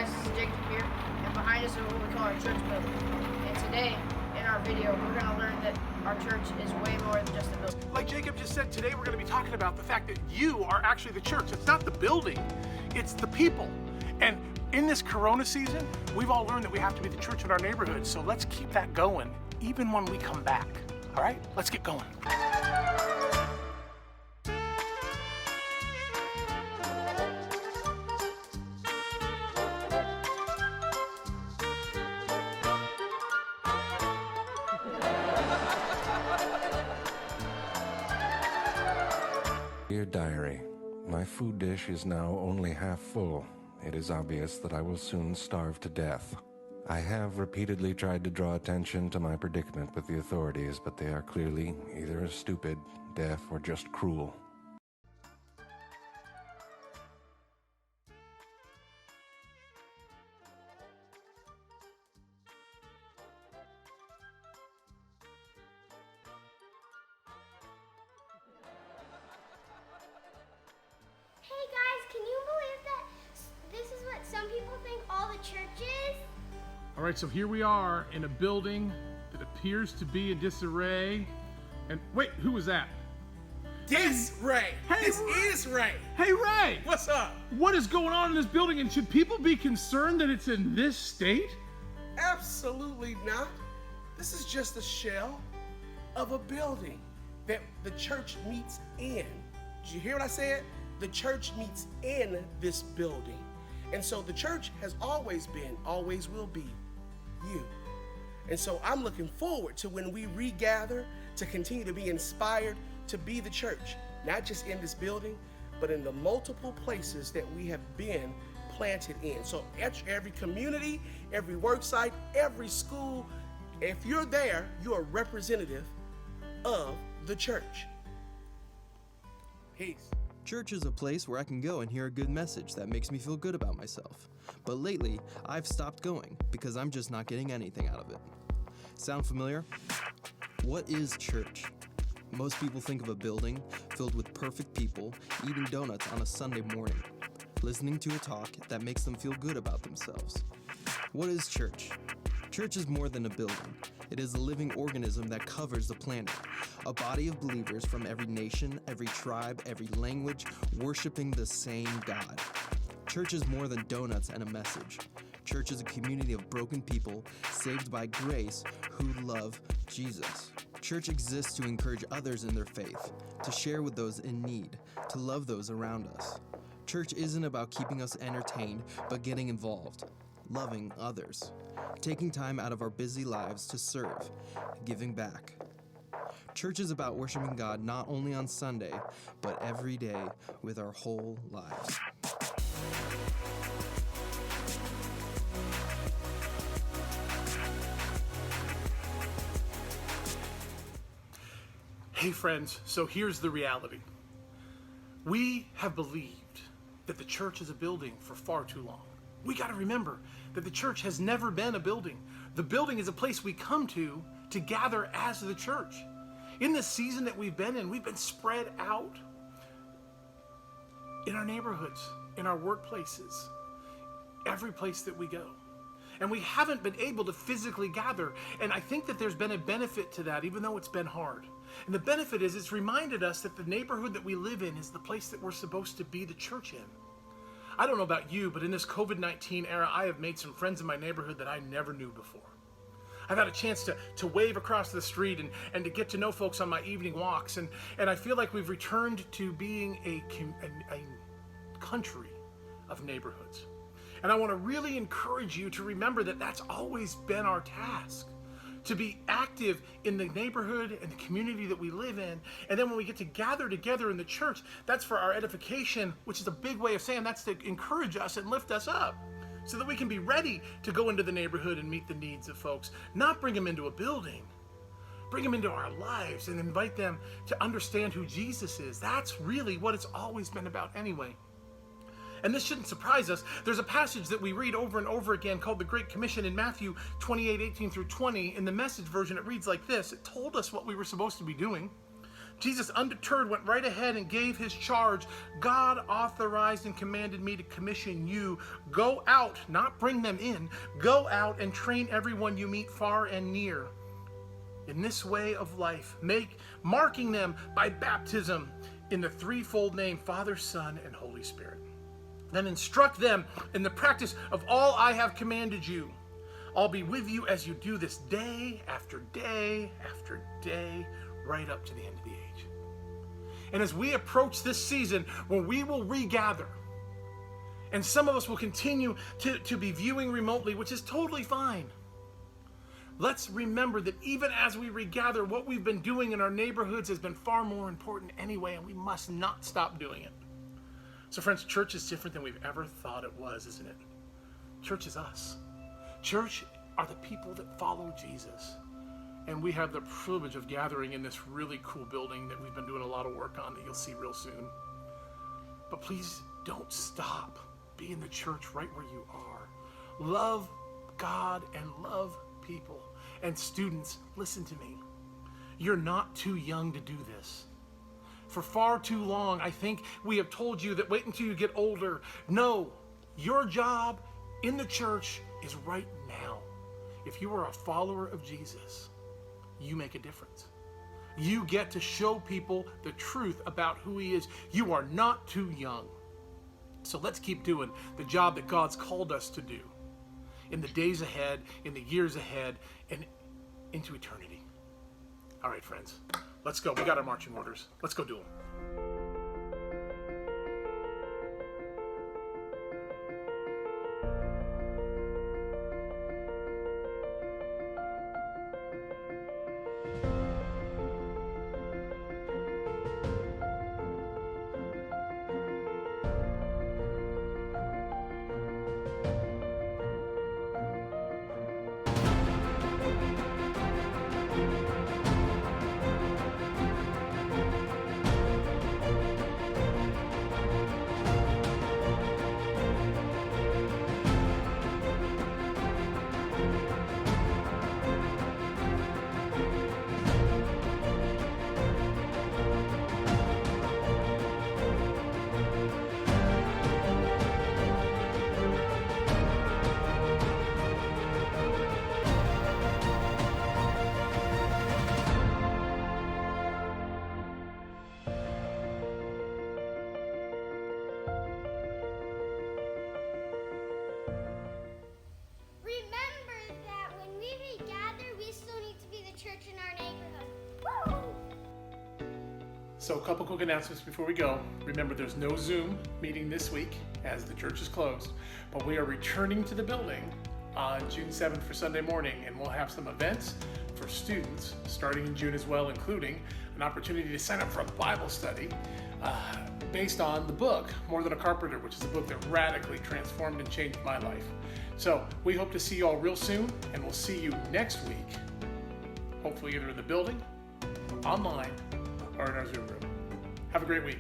guys, this is Jacob here, and behind us is what we call our church building. And today, in our video, we're going to learn that our church is way more than just a building. Like Jacob just said, today we're going to be talking about the fact that you are actually the church. It's not the building, it's the people. And in this Corona season, we've all learned that we have to be the church in our neighborhood. So let's keep that going, even when we come back. All right, let's get going. Dear Diary, my food dish is now only half full. It is obvious that I will soon starve to death. I have repeatedly tried to draw attention to my predicament with the authorities, but they are clearly either stupid, deaf, or just cruel. Hey guys, can you believe that this is what some people think all the church is? All right, so here we are in a building that appears to be in disarray. And wait, who was that? This Ray. Hey, This Ray. is Ray. Hey, Ray! What's up? What is going on in this building, and should people be concerned that it's in this state? Absolutely not. This is just a shell of a building that the church meets in. Did you hear what I said? The church meets in this building. And so the church has always been, always will be, you. And so I'm looking forward to when we regather to continue to be inspired to be the church, not just in this building, but in the multiple places that we have been planted in. So every community, every work site, every school, if you're there, you're a representative of the church. Peace. Church is a place where I can go and hear a good message that makes me feel good about myself. But lately, I've stopped going because I'm just not getting anything out of it. Sound familiar? What is church? Most people think of a building filled with perfect people eating donuts on a Sunday morning, listening to a talk that makes them feel good about themselves. What is church? Church is more than a building. It is a living organism that covers the planet, a body of believers from every nation, every tribe, every language, worshiping the same God. Church is more than donuts and a message. Church is a community of broken people saved by grace who love Jesus. Church exists to encourage others in their faith, to share with those in need, to love those around us. Church isn't about keeping us entertained, but getting involved, loving others, taking time out of our busy lives to serve, giving back. Church is about worshiping God not only on Sunday, but every day with our whole lives. Hey friends, so here's the reality. We have believed that the church is a building for far too long. We got to remember that the church has never been a building. The building is a place we come to gather as the church. In this season that we've been in, we've been spread out in our neighborhoods, in our workplaces, every place that we go. And we haven't been able to physically gather. And I think that there's been a benefit to that, even though it's been hard. And the benefit is it's reminded us that the neighborhood that we live in is the place that we're supposed to be the church in. I don't know about you, but in this COVID-19 era, I have made some friends in my neighborhood that I never knew before. I've had a chance to wave across the street and to get to know folks on my evening walks. And I feel like we've returned to being a country of neighborhoods. And I want to really encourage you to remember that that's always been our task, to be active in the neighborhood and the community that we live in. And then when we get to gather together in the church, that's for our edification, which is a big way of saying that's to encourage us and lift us up so that we can be ready to go into the neighborhood and meet the needs of folks, not bring them into a building. Bring them into our lives and invite them to understand who Jesus is. That's really what it's always been about anyway. And this shouldn't surprise us. There's a passage that we read over and over again called the Great Commission in Matthew 28:18 through 20. In the Message version, it reads like this. It told us what we were supposed to be doing. Jesus, undeterred, went right ahead and gave his charge. God authorized and commanded me to commission you. Go out, not bring them in. Go out and train everyone you meet far and near in this way of life, marking them by baptism in the threefold name, Father, Son, and Holy Spirit. Then instruct them in the practice of all I have commanded you. I'll be with you as you do this day after day after day, right up to the end of the age. And as we approach this season when we will regather, and some of us will continue to be viewing remotely, which is totally fine. Let's remember that even as we regather, what we've been doing in our neighborhoods has been far more important anyway, and we must not stop doing it. So friends, church is different than we've ever thought it was, isn't it? Church is us. Church are the people that follow Jesus. And we have the privilege of gathering in this really cool building that we've been doing a lot of work on that you'll see real soon. But please don't stop. Be in the church right where you are. Love God and love people. And students, listen to me. You're not too young to do this. For far too long, I think we have told you that wait until you get older. No, your job in the church is right now. If you are a follower of Jesus, you make a difference. You get to show people the truth about who he is. You are not too young. So let's keep doing the job that God's called us to do in the days ahead, in the years ahead, and into eternity. All right, friends, let's go. We got our marching orders. Let's go do them. So a couple quick announcements before we go. Remember, there's no Zoom meeting this week as the church is closed, but we are returning to the building on June 7th for Sunday morning, and we'll have some events for students starting in June as well, including an opportunity to sign up for a Bible study based on the book, More Than a Carpenter, which is a book that radically transformed and changed my life. So we hope to see you all real soon, and we'll see you next week, hopefully either in the building, online, or in our Zoom room. Have a great week.